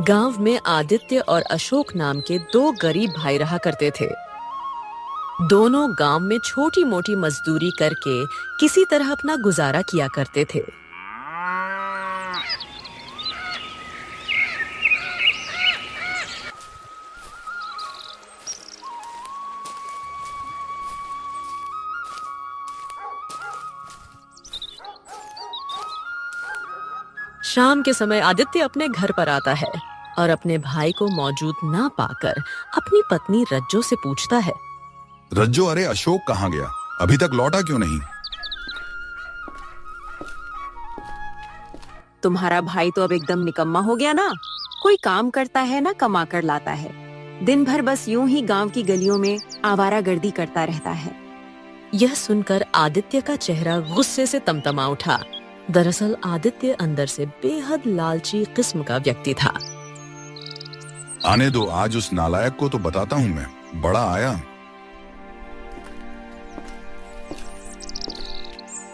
गांव में आदित्य और अशोक नाम के दो गरीब भाई रहा करते थे। दोनों गांव में छोटी मोटी मजदूरी करके किसी तरह अपना गुजारा किया करते थे। शाम के समय आदित्य अपने घर पर आता है और अपने भाई को मौजूद ना पाकर अपनी पत्नी रज्जो से पूछता है। रज्जो, अरे अशोक कहाँ गया? अभी तक लौटा क्यों नहीं? तुम्हारा भाई तो अब एकदम निकम्मा हो गया ना। कोई काम करता है ना कमा कर लाता है। दिन भर बस यूं ही गांव की गलियों में आवारागर्दी करता रहता है। यह सुनकर आदित्य का चेहरा गुस्से से तमतमा उठा। दरअसल आदित्य अंदर से बेहद लालची किस्म का व्यक्ति था। आने दो, आज उस नालायक को तो बताता हूँ मैं। बड़ा आया।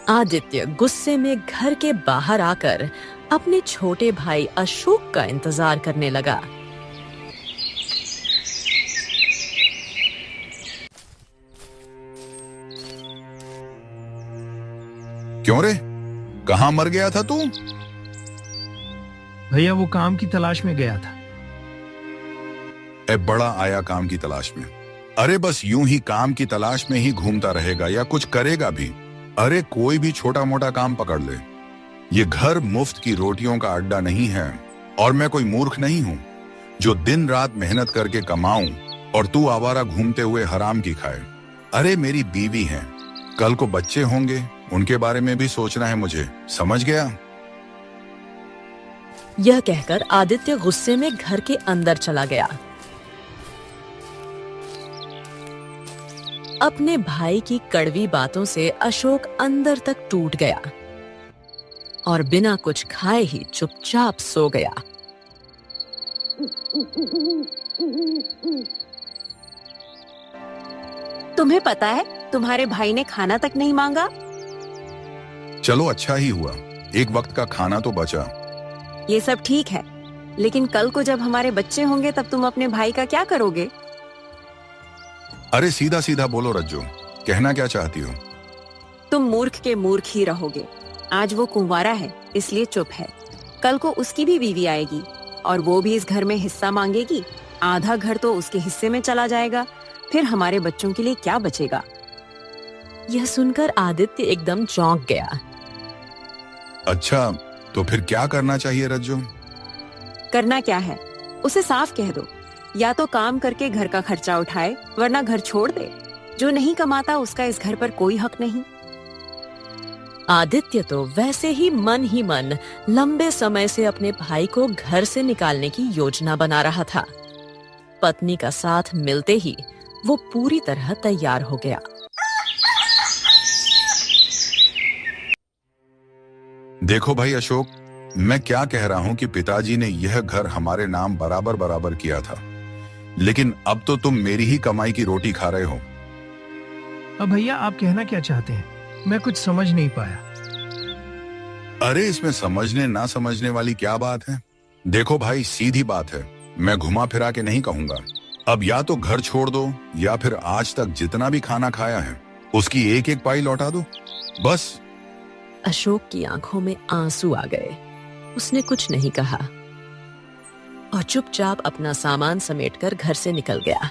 आदित्य गुस्से में घर के बाहर आकर अपने छोटे भाई अशोक का इंतजार करने लगा। क्यों रे, कहाँ मर गया था तू? भैया वो काम की तलाश में गया था। बड़ा आया काम की तलाश में? अरे बस यूं ही काम की तलाश में ही घूमता रहेगा या कुछ करेगा भी? अरे कोई भी छोटा मोटा काम पकड़ ले। ये घर मुफ्त की रोटियों का अड्डा नहीं है और मैं कोई मूर्ख नहीं हूं जो दिन रात मेहनत करके कमाऊं और तू आवारा घूमते हुए हराम की खाए। अरे मेरी बीवी है, कल को बच्चे होंगे, उनके बारे में भी सोचना है मुझे, समझ गया? यह कहकर आदित्य गुस्से में घर के अंदर चला गया। अपने भाई की कड़वी बातों से अशोक अंदर तक टूट गया और बिना कुछ खाए ही चुपचाप सो गया। तुम्हें पता है तुम्हारे भाई ने खाना तक नहीं मांगा। चलो अच्छा ही हुआ, एक वक्त का खाना तो बचा। ये सब ठीक है, लेकिन कल को जब हमारे बच्चे होंगे तब तुम अपने भाई का क्या करोगे? अरे सीधा सीधा बोलो रज्जो, कहना क्या चाहती हो? तुम मूर्ख के मूर्ख ही रहोगे। आज वो कुंवारा है इसलिए चुप है। कल को उसकी भी बीवी आएगी और वो भी इस घर में हिस्सा मांगेगी। आधा घर तो उसके हिस्से में चला जाएगा, फिर हमारे बच्चों के लिए क्या बचेगा? यह सुनकर आदित्य एकदम चौंक गया। अच्छा, तो फिर क्या करना चाहिए रज्जो? करना क्या है, उसे साफ कह दो, या तो काम करके घर का खर्चा उठाए वरना घर छोड़ दे। जो नहीं कमाता उसका इस घर पर कोई हक नहीं। आदित्य तो वैसे ही मन लंबे समय से अपने भाई को घर से निकालने की योजना बना रहा था। पत्नी का साथ मिलते ही वो पूरी तरह तैयार हो गया। देखो भाई अशोक, मैं क्या कह रहा हूं कि पिताजी ने यह घर हमारे नाम बराबर बराबर किया था, लेकिन अब तो तुम मेरी ही कमाई की रोटी खा रहे हो। अब भैया आप कहना क्या चाहते हैं? मैं कुछ समझ नहीं पाया। अरे इसमें समझने ना समझने वाली क्या बात है? देखो भाई, सीधी बात है, मैं घुमा फिरा के नहीं कहूंगा। अब या तो घर छोड़ दो या फिर आज तक जितना भी खाना खाया है उसकी एक एक पाई लौटा दो, बस। अशोक की आंखों में आंसू आ गए। उसने कुछ नहीं कहा और चुपचाप अपना सामान समेटकर घर से निकल गया।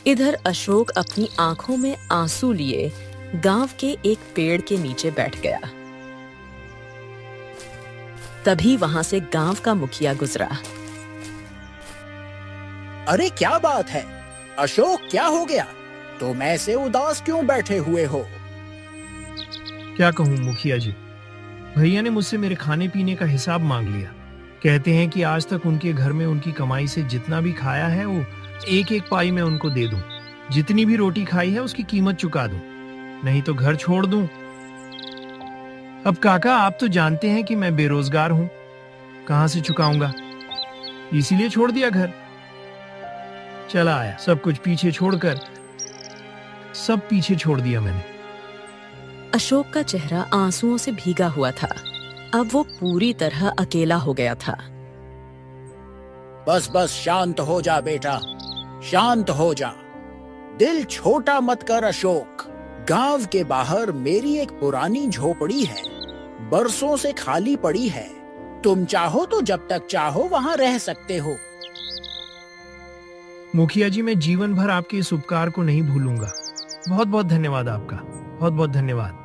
इधर अशोक अपनी आंखों में आंसू लिए गांव के एक पेड़ के नीचे बैठ गया। तभी वहां से गांव का मुखिया गुजरा। अरे क्या बात है अशोक, क्या हो गया? तुम ऐसे उदास क्यों बैठे हुए हो? क्या कहूँ मुखिया जी, भैया ने मुझसे मेरे खाने पीने का हिसाब मांग लिया। कहते हैं कि आज तक उनके घर में उनकी कमाई से जितना भी खाया है वो एक एक पाई मैं उनको दे दूं। जितनी भी रोटी खाई है उसकी कीमत चुका दूं, नहीं तो घर छोड़ दूं। अब काका आप तो जानते हैं कि मैं बेरोजगार हूं, कहां से चुकाऊंगा? इसीलिए छोड़ दिया घर। चला आया, सब कुछ पीछे छोड़कर, सब पीछे छोड़ दिया मैंने। अशोक का चेहरा आंसुओं से भीगा हुआ था। अब वो पूरी तरह अकेला हो गया था। बस बस शांत हो जा बेटा, शांत हो जा। दिल छोटा मत कर अशोक। गांव के बाहर मेरी एक पुरानी झोपड़ी है, बरसों से खाली पड़ी है। तुम चाहो तो जब तक चाहो वहां रह सकते हो। मुखिया जी, मैं जीवन भर आपके इस उपकार को नहीं भूलूंगा। बहुत बहुत धन्यवाद आपका, बहुत बहुत धन्यवाद।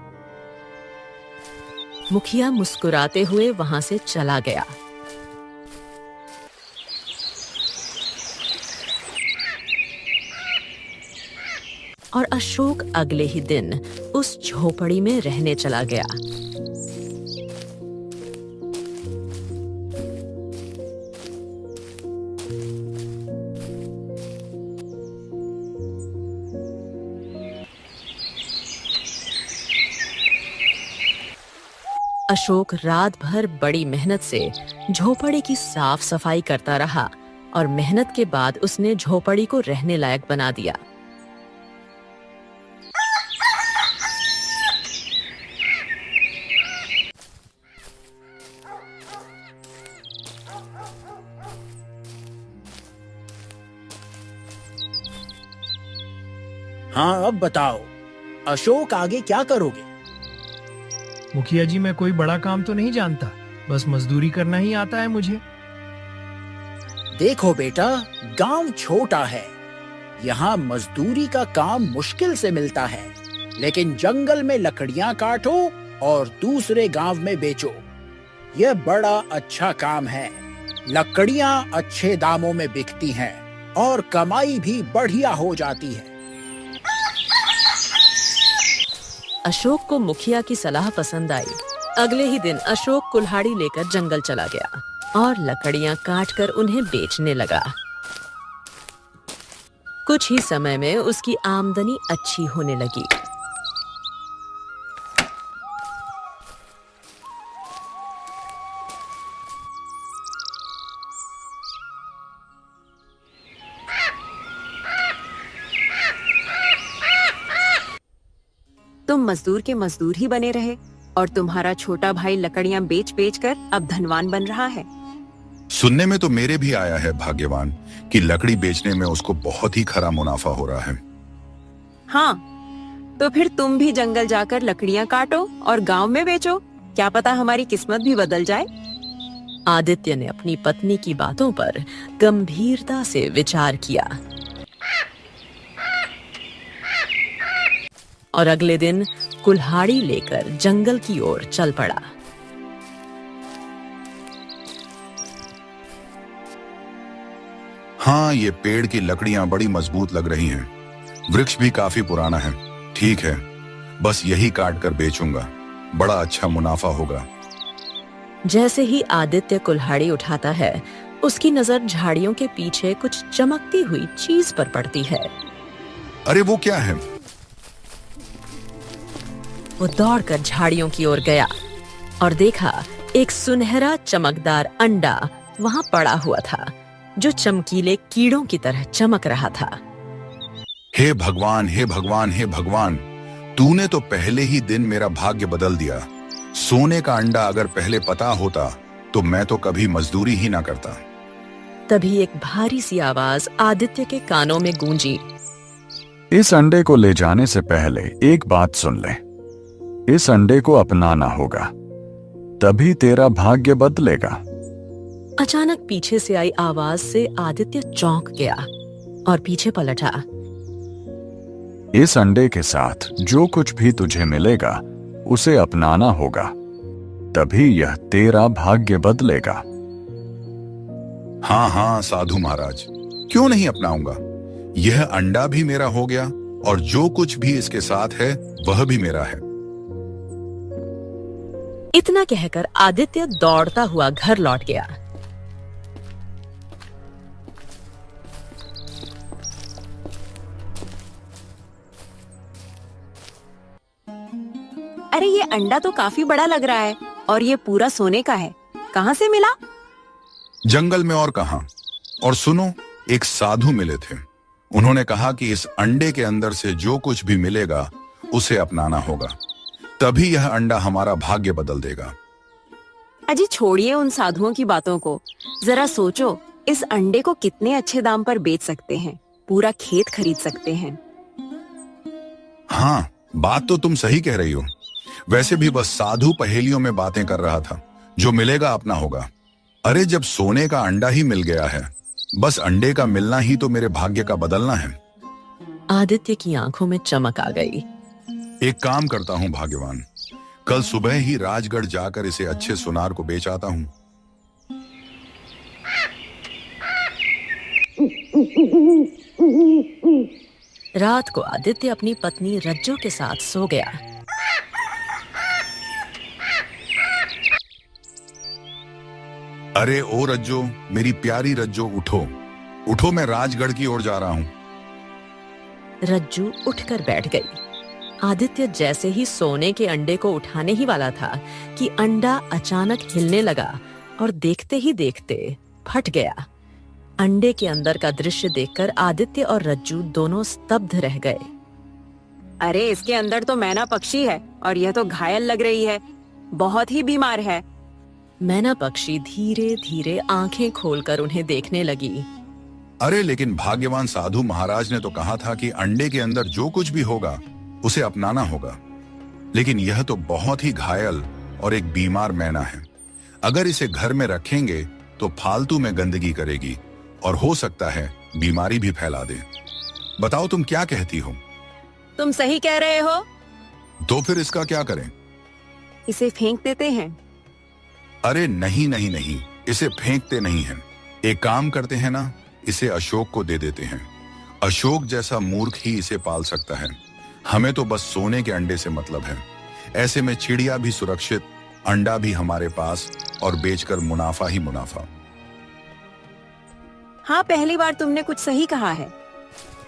मुखिया मुस्कुराते हुए वहां से चला गया। और अशोक अगले ही दिन उस झोपड़ी में रहने चला गया। अशोक रात भर बड़ी मेहनत से झोपड़ी की साफ सफाई करता रहा और मेहनत के बाद उसने झोपड़ी को रहने लायक बना दिया। हाँ, अब बताओ अशोक, आगे क्या करोगे? मुखिया जी, मैं कोई बड़ा काम तो नहीं जानता, बस मजदूरी करना ही आता है मुझे। देखो बेटा, गांव छोटा है, यहाँ मजदूरी का काम मुश्किल से मिलता है, लेकिन जंगल में लकड़ियाँ काटो और दूसरे गांव में बेचो, यह बड़ा अच्छा काम है। लकड़ियाँ अच्छे दामों में बिकती हैं और कमाई भी बढ़िया हो जाती है। अशोक को मुखिया की सलाह पसंद आई। अगले ही दिन अशोक कुल्हाड़ी लेकर जंगल चला गया और लकड़ियां काटकर उन्हें बेचने लगा। कुछ ही समय में उसकी आमदनी अच्छी होने लगी। तुम मजदूर के मजदूर ही बने रहे और तुम्हारा छोटा भाई लकड़ियां बेच बेच कर अब धनवान बन रहा है। सुनने में तो मेरे भी आया है भाग्यवान कि लकड़ी बेचने में उसको बहुत ही खरा मुनाफा हो रहा है। हाँ, तो फिर तुम भी जंगल जाकर लकड़ियां काटो और गांव में बेचो, क्या पता हमारी किस्मत भी बदल जाए। आदित्य ने अपनी पत्नी की बातों पर गंभीरता से विचार किया और अगले दिन कुल्हाड़ी लेकर जंगल की ओर चल पड़ा। हाँ, ये पेड़ की लकड़ियां बड़ी मजबूत लग रही हैं। वृक्ष भी काफी पुराना है। ठीक है, बस यही काट कर बेचूंगा, बड़ा अच्छा मुनाफा होगा। जैसे ही आदित्य कुल्हाड़ी उठाता है, उसकी नजर झाड़ियों के पीछे कुछ चमकती हुई चीज पर पड़ती है। अरे वो क्या है? वो दौड़कर झाड़ियों की ओर गया और देखा एक सुनहरा चमकदार अंडा वहां पड़ा हुआ था, जो चमकीले कीड़ों की तरह चमक रहा था। हे भगवान, हे भगवान, हे भगवान, तूने तो पहले ही दिन मेरा भाग्य बदल दिया। सोने का अंडा अगर पहले पता होता तो मैं तो कभी मजदूरी ही ना करता। तभी एक भारी सी आवाज आदित्य के कानों में गूंजी। इस अंडे को ले जाने से पहले एक बात सुन ले। इस अंडे को अपनाना होगा, तभी तेरा भाग्य बदलेगा। अचानक पीछे से आई आवाज से आदित्य चौंक गया और पीछे पलटा। इस अंडे के साथ जो कुछ भी तुझे मिलेगा उसे अपनाना होगा, तभी यह तेरा भाग्य बदलेगा। हाँ हाँ साधु महाराज, क्यों नहीं अपनाऊंगा। यह अंडा भी मेरा हो गया और जो कुछ भी इसके साथ है वह भी मेरा है। इतना कहकर आदित्य दौड़ता हुआ घर लौट गया। अरे ये अंडा तो काफी बड़ा लग रहा है और ये पूरा सोने का है, कहाँ से मिला? जंगल में और कहां, और सुनो, एक साधु मिले थे। उन्होंने कहा कि इस अंडे के अंदर से जो कुछ भी मिलेगा उसे अपनाना होगा, तभी यह अंडा हमारा भाग्य बदल देगा। अजी छोड़िए उन साधुओं की बातों को, जरा सोचो इस अंडे को कितने अच्छे दाम पर बेच सकते हैं, पूरा खेत खरीद सकते हैं। हाँ, बात तो तुम सही कह रही हो। वैसे भी बस साधु पहेलियों में बातें कर रहा था, जो मिलेगा अपना होगा। अरे जब सोने का अंडा ही मिल गया है, बस अंडे का मिलना ही तो मेरे भाग्य का बदलना है। आदित्य की आंखों में चमक आ गई। एक काम करता हूँ भाग्यवान, कल सुबह ही राजगढ़ जाकर इसे अच्छे सुनार को बेच आता हूँ। रात को आदित्य अपनी पत्नी रज्जो के साथ सो गया। अरे ओ रज्जो, मेरी प्यारी रज्जो, उठो उठो, मैं राजगढ़ की ओर जा रहा हूँ। रज्जू उठकर बैठ गई। आदित्य जैसे ही सोने के अंडे को उठाने ही वाला था कि अंडा अचानक हिलने लगा और देखते ही देखते फट गया। अंडे के अंदर का दृश्य देखकर आदित्य और रज्जू दोनों स्तब्ध रह गए। अरे इसके अंदर तो मैना पक्षी है और यह तो घायल लग रही है, बहुत ही बीमार है। मैना पक्षी धीरे धीरे आंखें खोलकर उन्हें देखने लगी। अरे लेकिन भाग्यवान साधु महाराज ने तो कहा था कि अंडे के अंदर जो कुछ भी होगा उसे अपनाना होगा, लेकिन यह तो बहुत ही घायल और एक बीमार मैना है। अगर इसे घर में रखेंगे तो फालतू में गंदगी करेगी और हो सकता है बीमारी भी फैला दे। बताओ तुम क्या कहती हो? तुम सही कह रहे हो। तो फिर इसका क्या करें? इसे फेंक देते हैं। अरे नहीं नहीं नहीं, इसे फेंकते नहीं हैं। एक काम करते हैं ना, इसे अशोक को दे देते हैं। अशोक जैसा मूर्ख ही इसे पाल सकता है। हमें तो बस सोने के अंडे से मतलब है। ऐसे में चिड़िया भी सुरक्षित, अंडा भी हमारे पास और बेचकर मुनाफा ही मुनाफा। हाँ, पहली बार तुमने कुछ सही कहा है।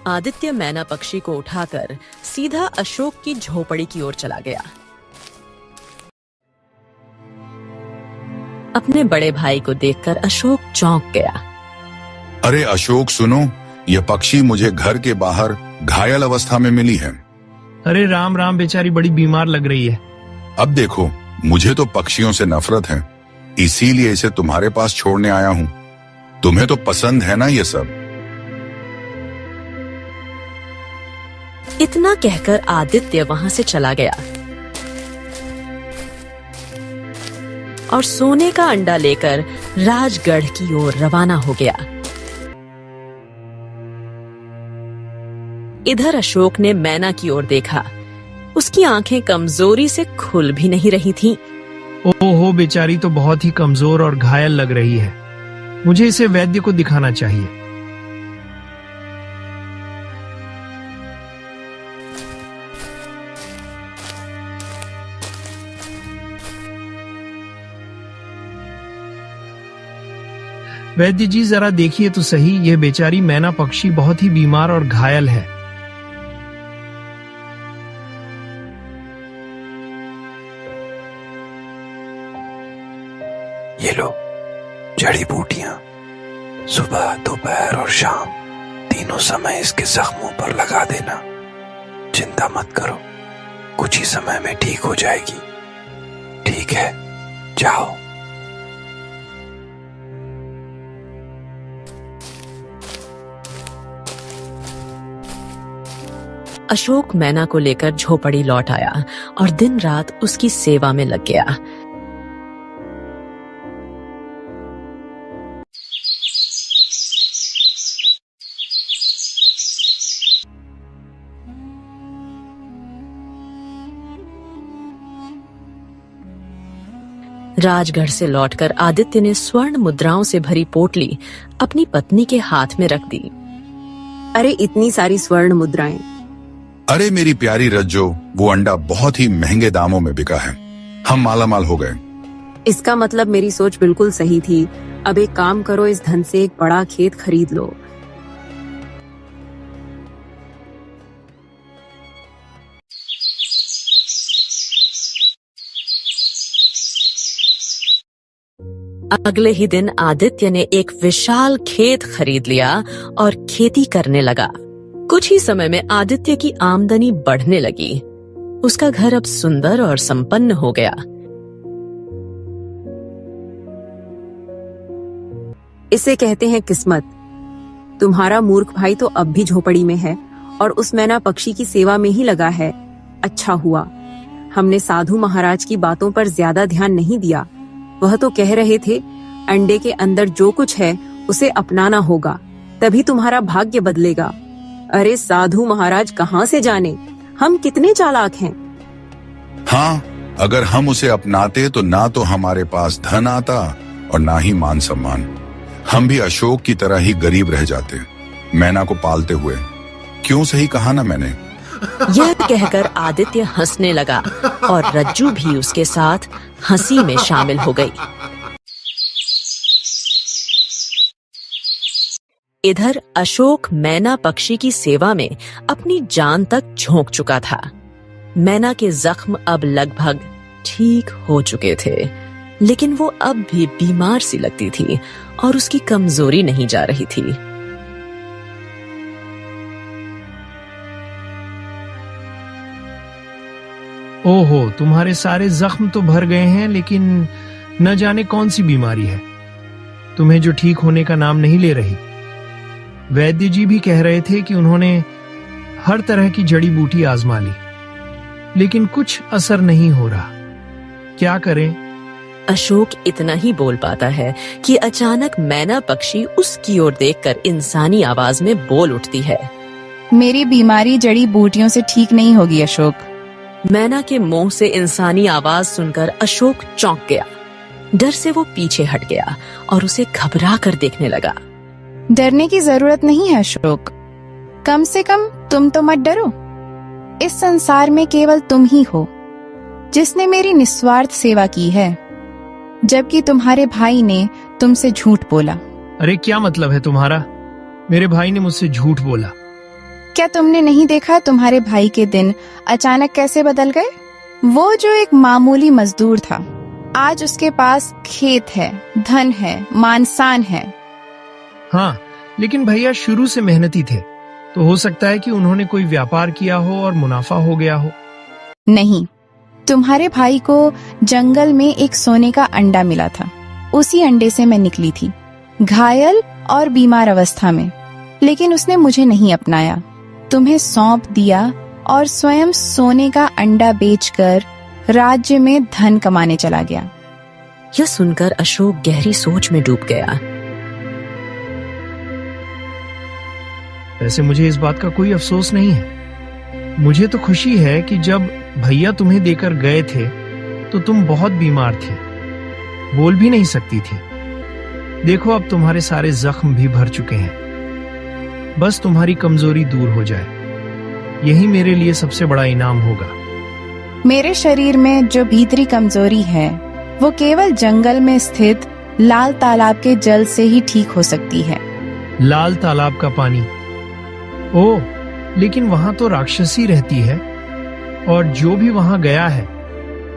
आदित्य मैना पक्षी को उठाकर सीधा अशोक की झोपड़ी की ओर चला गया। अपने बड़े भाई को देखकर अशोक चौंक गया। अरे अशोक सुनो, यह पक्षी मुझे घर के बाहर घायल अवस्था में मिली है। अरे राम राम, बेचारी बड़ी बीमार लग रही है। अब देखो, मुझे तो पक्षियों से नफरत है, इसीलिए इसे तुम्हारे पास छोड़ने आया हूँ। तुम्हें तो पसंद है ना ये सब। इतना कहकर आदित्य वहां से चला गया और सोने का अंडा लेकर राजगढ़ की ओर रवाना हो गया। इधर अशोक ने मैना की ओर देखा। उसकी आंखें कमजोरी से खुल भी नहीं रही थीं। ओहो, बेचारी तो बहुत ही कमजोर और घायल लग रही है। मुझे इसे वैद्य को दिखाना चाहिए। वैद्य जी, जरा देखिए तो सही, यह बेचारी मैना पक्षी बहुत ही बीमार और घायल है। ये लो जड़ी बूटियां, सुबह दोपहर और शाम तीनों समय इसके जख्मों पर लगा देना। चिंता मत करो, कुछ ही समय में ठीक हो जाएगी। ठीक है, जाओ। अशोक मैना को लेकर झोपड़ी लौट आया और दिन रात उसकी सेवा में लग गया। राजगढ़ से लौटकर आदित्य ने स्वर्ण मुद्राओं से भरी पोटली अपनी पत्नी के हाथ में रख दी। अरे इतनी सारी स्वर्ण मुद्राएं। अरे मेरी प्यारी रज्जो, वो अंडा बहुत ही महंगे दामों में बिका है। हम मालामाल हो गए। इसका मतलब मेरी सोच बिल्कुल सही थी। अब एक काम करो, इस धन से एक बड़ा खेत खरीद लो। अगले ही दिन आदित्य ने एक विशाल खेत खरीद लिया और खेती करने लगा। कुछ ही समय में आदित्य की आमदनी बढ़ने लगी। उसका घर अब सुंदर और संपन्न हो गया। इसे कहते हैं किस्मत। तुम्हारा मूर्ख भाई तो अब भी झोपड़ी में है और उस मैना पक्षी की सेवा में ही लगा है। अच्छा हुआ हमने साधु महाराज की बातों पर ज्यादा ध्यान नहीं दिया। वह तो कह रहे थे अंडे के अंदर जो कुछ है उसे अपनाना होगा, तभी तुम्हारा भाग्य बदलेगा। अरे साधु महाराज कहाँ से जाने हम कितने चालाक हैं। हाँ, अगर हम उसे अपनाते तो ना तो हमारे पास धन आता और ना ही मान सम्मान। हम भी अशोक की तरह ही गरीब रह जाते, मैना को पालते हुए। क्यों सही कहा ना मैंने। यह कहकर आदित्य हंसने लगा और रज्जू भी उसके साथ हंसी में शामिल हो गई। इधर अशोक मैना पक्षी की सेवा में अपनी जान तक झोंक चुका था। मैना के जख्म अब लगभग ठीक हो चुके थे, लेकिन वो अब भी बीमार सी लगती थी और उसकी कमजोरी नहीं जा रही थी। ओहो, तुम्हारे सारे जख्म तो भर गए हैं, लेकिन न जाने कौन सी बीमारी है तुम्हें जो ठीक होने का नाम नहीं ले रही। वैद्य जी भी कह रहे थे कि उन्होंने हर तरह की जड़ी बूटी आजमा ली, लेकिन कुछ असर नहीं हो रहा। क्या करें? अशोक इतना ही बोल पाता है कि अचानक मैना पक्षी उसकी ओर देखकर इंसानी आवाज में बोल उठती है। मेरी बीमारी जड़ी बूटियों से ठीक नहीं होगी अशोक। मैना के मुंह से इंसानी आवाज सुनकर अशोक चौंक गया। डर से वो पीछे हट गया और उसे घबरा कर देखने लगा। डरने की जरूरत नहीं है अशोक, कम से कम तुम तो मत डरो। इस संसार में केवल तुम ही हो जिसने मेरी निस्वार्थ सेवा की है, जबकि तुम्हारे भाई ने तुमसे झूठ बोला। अरे क्या मतलब है तुम्हारा? मेरे भाई ने मुझसे झूठ बोला? क्या तुमने नहीं देखा तुम्हारे भाई के दिन अचानक कैसे बदल गए? वो जो एक मामूली मजदूर था, आज उसके पास खेत है, धन है, मान सम्मान है। हाँ, लेकिन भैया शुरू से मेहनती थे, तो हो सकता है कि उन्होंने कोई व्यापार किया हो और मुनाफा हो गया हो। नहीं, तुम्हारे भाई को जंगल में एक सोने का अंडा मिला था। उसी अंडे से मैं निकली थी, घायल और बीमार अवस्था में, लेकिन उसने मुझे नहीं अपनाया, तुम्हें सौंप दिया और स्वयं सोने का अंडा बेचकर राज्य में धन कमाने चला गया। यह सुनकर अशोक गहरी सोच में डूब गया। वैसे मुझे इस बात का कोई अफसोस नहीं है। मुझे तो खुशी है कि जब भैया तुम्हें देकर गए थे तो तुम बहुत बीमार थे, बोल भी नहीं सकती थी। देखो अब तुम्हारे सारे जख्म भी भर चुके हैं, बस तुम्हारी कमजोरी दूर हो जाए, यही मेरे लिए सबसे बड़ा इनाम होगा। मेरे शरीर में जो भीतरी कमजोरी है वो केवल जंगल में स्थित लाल तालाब के जल से ही ठीक हो सकती है। लाल तालाब का पानी? ओह, लेकिन वहां तो राक्षसी रहती है और जो भी वहां गया है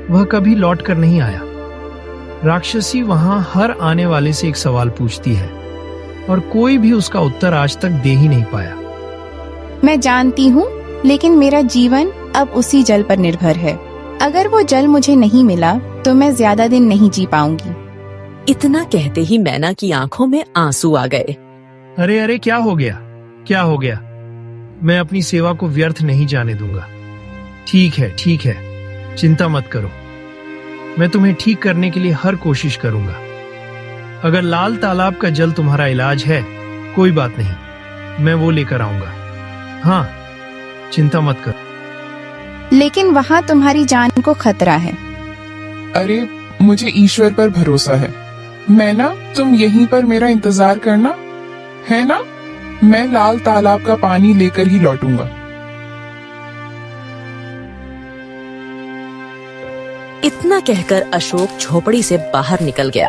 वह कभी लौट कर नहीं आया। राक्षसी वहां हर आने वाले से एक सवाल पूछती है और कोई भी उसका उत्तर आज तक दे ही नहीं पाया। मैं जानती हूँ, लेकिन मेरा जीवन अब उसी जल पर निर्भर है। अगर वो जल मुझे नहीं मिला तो मैं ज्यादा दिन नहीं जी पाऊंगी। इतना कहते ही मैना की आंखों में आंसू आ गए। अरे अरे, क्या हो गया? क्या हो गया? मैं अपनी सेवा को व्यर्थ नहीं जाने दूंगा। ठीक है, ठीक है, चिंता मत करो, मैं तुम्हें ठीक करने के लिए हर कोशिश करूंगा। अगर लाल तालाब का जल तुम्हारा इलाज है, कोई बात नहीं, मैं वो लेकर आऊंगा। हाँ, चिंता मत करो। लेकिन वहाँ तुम्हारी जान को खतरा है। अरे, मुझे ईश्वर पर भरोसा है। मैं ना, तुम यहीं पर मेरा इंतजार करना, है ना? मैं लाल तालाब का पानी लेकर ही लौटूंगा। इतना कहकर अशोक झोपड़ी से बाहर निकल गया।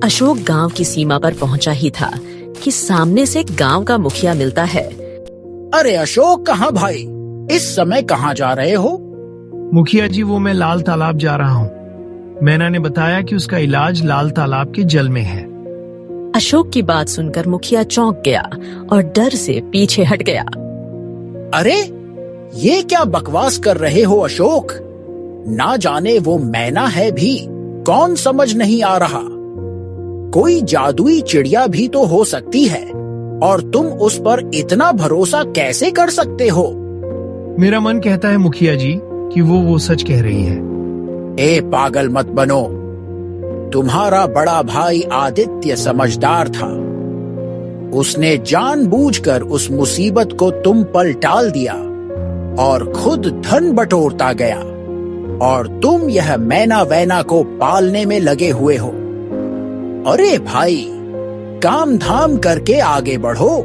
अशोक गांव की सीमा पर पहुंचा ही था कि सामने से गांव का मुखिया मिलता है। अरे अशोक, कहाँ भाई? इस समय कहाँ जा रहे हो? मुखिया जी, वो मैं लाल तालाब जा रहा हूँ। मैना ने बताया कि उसका इलाज लाल तालाब के जल में है। अशोक की बात सुनकर मुखिया चौंक गया और डर से पीछे हट गया। अरे ये क्या बकवास कर रहे हो अशोक? ना जाने वो मैना है भी, कौन समझ नहीं आ रहा। कोई जादुई चिड़िया भी तो हो सकती है, और तुम उस पर इतना भरोसा कैसे कर सकते हो? मेरा मन कहता है मुखिया जी कि वो सच कह रही है। ए पागल मत बनो। तुम्हारा बड़ा भाई आदित्य समझदार था। उसने जानबूझकर उस मुसीबत को तुम पर टाल दिया और खुद धन बटोरता गया, और तुम यह मैना वैना को पालने में लगे हुए हो। अरे भाई, काम धाम करके आगे बढ़ो।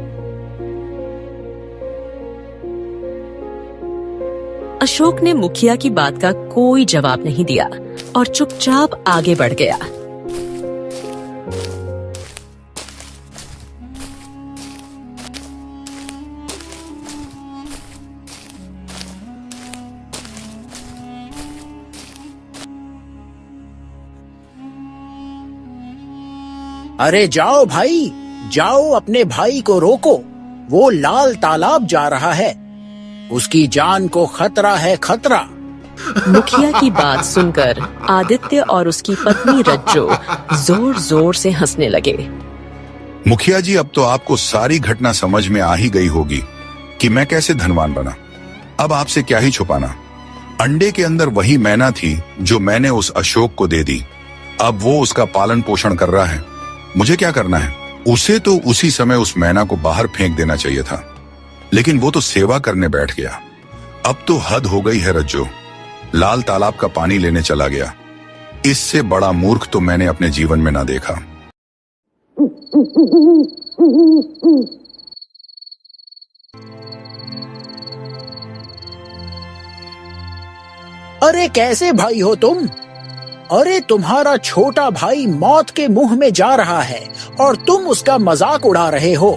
अशोक ने मुखिया की बात का कोई जवाब नहीं दिया और चुपचाप आगे बढ़ गया। अरे जाओ भाई, जाओ, अपने भाई को रोको। वो लाल तालाब जा रहा है, उसकी जान को खतरा है, खतरा। मुखिया की बात सुनकर आदित्य और उसकी पत्नी रज्जो जोर जोर से हंसने लगे। मुखिया जी, अब तो आपको सारी घटना समझ में आ ही गई होगी कि मैं कैसे धनवान बना। अब आपसे क्या ही छुपाना। अंडे के अंदर वही मैना थी जो मैंने उस अशोक को दे दी। अब वो उसका पालन पोषण कर रहा है। मुझे क्या करना है? उसे तो उसी समय उस मैना को बाहर फेंक देना चाहिए था, लेकिन वो तो सेवा करने बैठ गया। अब तो हद हो गई है रज्जो। लाल तालाब का पानी लेने चला गया। इससे बड़ा मूर्ख तो मैंने अपने जीवन में ना देखा। अरे कैसे भाई हो तुम? अरे तुम्हारा छोटा भाई मौत के मुंह में जा रहा है और तुम उसका मजाक उड़ा रहे हो।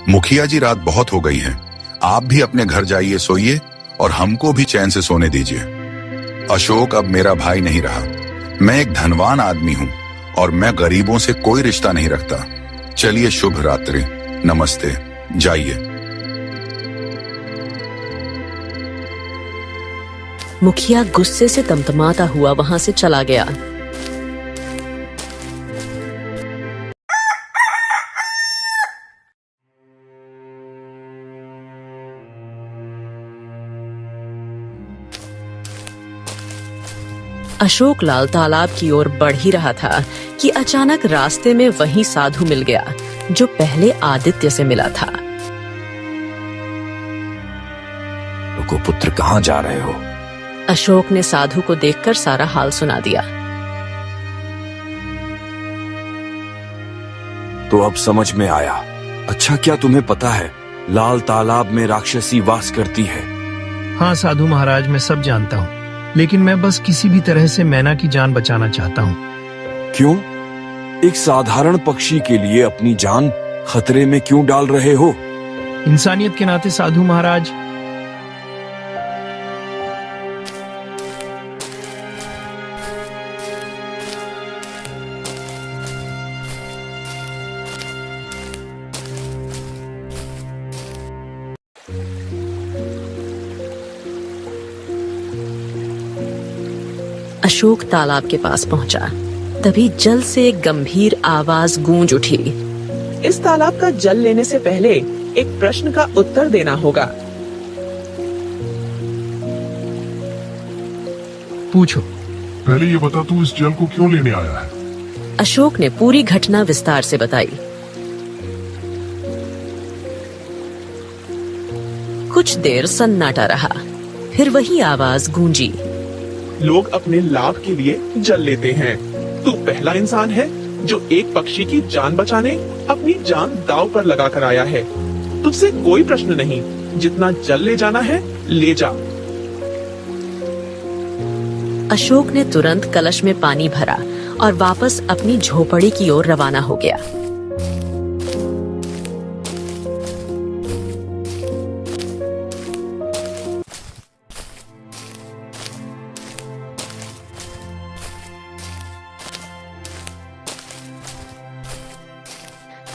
मुखिया जी, रात बहुत हो गई है। आप भी अपने घर जाइए, सोइए, और हमको भी चैन से सोने दीजिए। अशोक अब मेरा भाई नहीं रहा। मैं एक धनवान आदमी हूँ और मैं गरीबों से कोई रिश्ता नहीं रखता। चलिए, शुभ रात्रि, नमस्ते, जाइए। मुखिया गुस्से से तमतमाता हुआ वहां से चला गया। अशोक लाल तालाब की ओर बढ़ ही रहा था कि अचानक रास्ते में वही साधु मिल गया जो पहले आदित्य से मिला था। रुको पुत्र, कहाँ जा रहे हो? अशोक ने साधु को देखकर सारा हाल सुना दिया। तो अब समझ में आया। अच्छा, क्या तुम्हें पता है लाल तालाब में राक्षसी वास करती है? हाँ साधु महाराज, मैं सब जानता हूँ, लेकिन मैं बस किसी भी तरह से मैना की जान बचाना चाहता हूँ। क्यों? एक साधारण पक्षी के लिए अपनी जान खतरे में क्यों डाल रहे हो? इंसानियत के नाते साधु महाराज। अशोक तालाब के पास पहुंचा। तभी जल से एक गंभीर आवाज गूंज उठी। इस तालाब का जल लेने से पहले एक प्रश्न का उत्तर देना होगा। पूछो। पहले ये बता, तू इस जल को क्यों लेने आया है? अशोक ने पूरी घटना विस्तार से बताई। कुछ देर सन्नाटा रहा, फिर वही आवाज गूंजी। लोग अपने लाभ के लिए जल लेते हैं। तू पहला इंसान है जो एक पक्षी की जान बचाने अपनी जान दांव पर लगा कर आया है। तुझसे कोई प्रश्न नहीं, जितना जल ले जाना है ले जा। अशोक ने तुरंत कलश में पानी भरा और वापस अपनी झोपड़ी की ओर रवाना हो गया।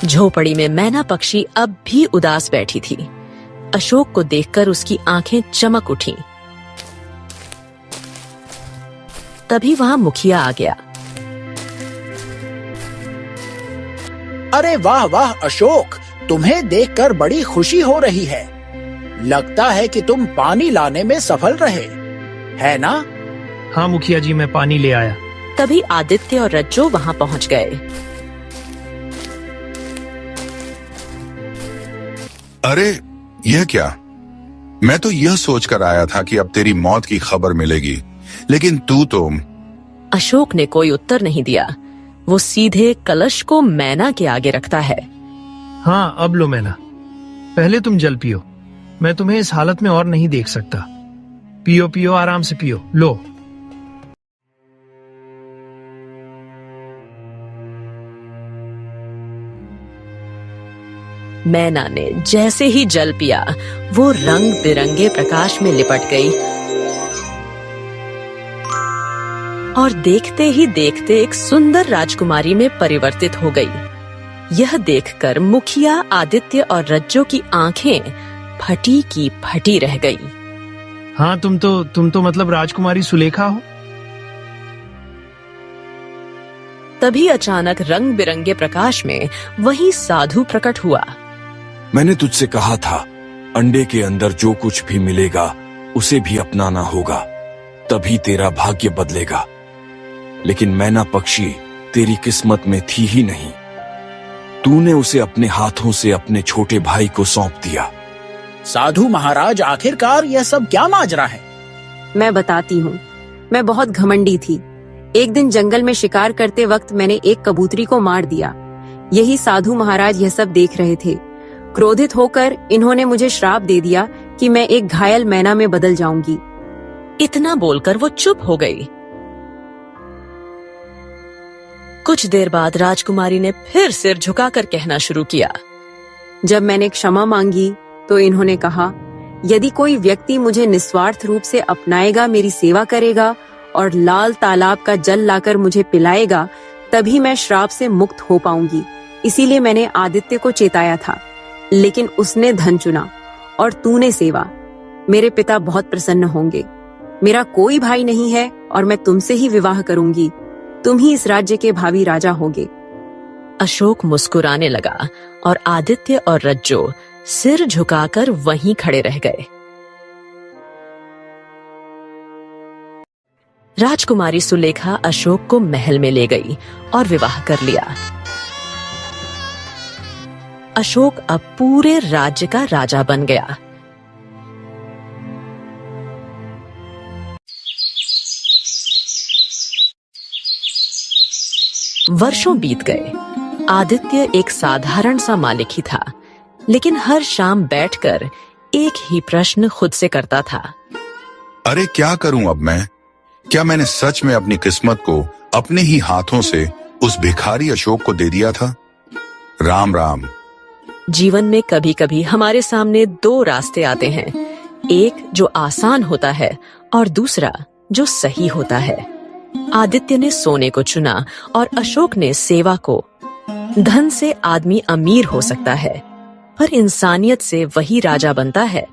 झोपड़ी में मैना पक्षी अब भी उदास बैठी थी। अशोक को देखकर उसकी आंखें चमक उठीं। तभी वहां मुखिया आ गया। अरे वाह वाह अशोक, तुम्हें देखकर बड़ी खुशी हो रही है। लगता है कि तुम पानी लाने में सफल रहे, है ना? हाँ मुखिया जी, मैं पानी ले आया। तभी आदित्य और रज्जो वहां पहुंच गए। अरे यह क्या? मैं तो यह सोचकर आया था कि अब तेरी मौत की खबर मिलेगी, लेकिन तू तो... अशोक ने कोई उत्तर नहीं दिया। वो सीधे कलश को मैना के आगे रखता है। हाँ अब लो मैना, पहले तुम जल पियो। मैं तुम्हें इस हालत में और नहीं देख सकता। पियो पियो, आराम से पियो। लो। मैना ने जैसे ही जल पिया, वो रंग बिरंगे प्रकाश में लिपट गई और देखते ही देखते एक सुंदर राजकुमारी में परिवर्तित हो गई। यह देखकर मुखिया, आदित्य और रज्जो की आंखें फटी की फटी रह गईं। हाँ तुम तो मतलब राजकुमारी सुलेखा हो। तभी अचानक रंग बिरंगे प्रकाश में वही साधु प्रकट हुआ। मैंने तुझसे कहा था, अंडे के अंदर जो कुछ भी मिलेगा उसे भी अपनाना होगा, तभी तेरा भाग्य बदलेगा। लेकिन मैना पक्षी तेरी किस्मत में थी ही नहीं। तूने उसे अपने हाथों से अपने छोटे भाई को सौंप दिया। साधु महाराज, आखिरकार यह सब क्या माजरा है? मैं बताती हूँ। मैं बहुत घमंडी थी। एक दिन जंगल में शिकार करते वक्त मैंने एक कबूतरी को मार दिया। यही साधु महाराज यह सब देख रहे थे। क्रोधित होकर इन्होंने मुझे श्राप दे दिया कि मैं एक घायल मैना में बदल जाऊंगी। इतना बोलकर वो चुप हो गई। कुछ देर बाद राजकुमारी ने फिर सिर झुकाकर कहना शुरू किया। जब मैंने क्षमा मांगी तो इन्होंने कहा, यदि कोई व्यक्ति मुझे निस्वार्थ रूप से अपनाएगा, मेरी सेवा करेगा और लाल तालाब का जल लाकर मुझे पिलाएगा, तभी मैं श्राप से मुक्त हो पाऊंगी। इसीलिए मैंने आदित्य को चेताया था, लेकिन उसने धन चुना और तूने सेवा। मेरे पिता बहुत प्रसन्न होंगे। मेरा कोई भाई नहीं है और मैं तुमसे ही विवाह करूंगी। तुम ही इस राज्य के भावी राजा होगे। अशोक मुस्कुराने लगा और आदित्य और रज्जो सिर झुकाकर वहीं खड़े रह गए। राजकुमारी सुलेखा अशोक को महल में ले गई और विवाह कर लिया। अशोक अब पूरे राज्य का राजा बन गया। वर्षों बीत गए। आदित्य एक साधारण सा मालिक ही था, लेकिन हर शाम बैठकर एक ही प्रश्न खुद से करता था। अरे क्या करूं अब मैं? क्या मैंने सच में अपनी किस्मत को अपने ही हाथों से उस भिखारी अशोक को दे दिया था? राम राम। जीवन में कभी कभी हमारे सामने दो रास्ते आते हैं, एक जो आसान होता है और दूसरा जो सही होता है। आदित्य ने सोने को चुना और अशोक ने सेवा को। धन से आदमी अमीर हो सकता है, पर इंसानियत से वही राजा बनता है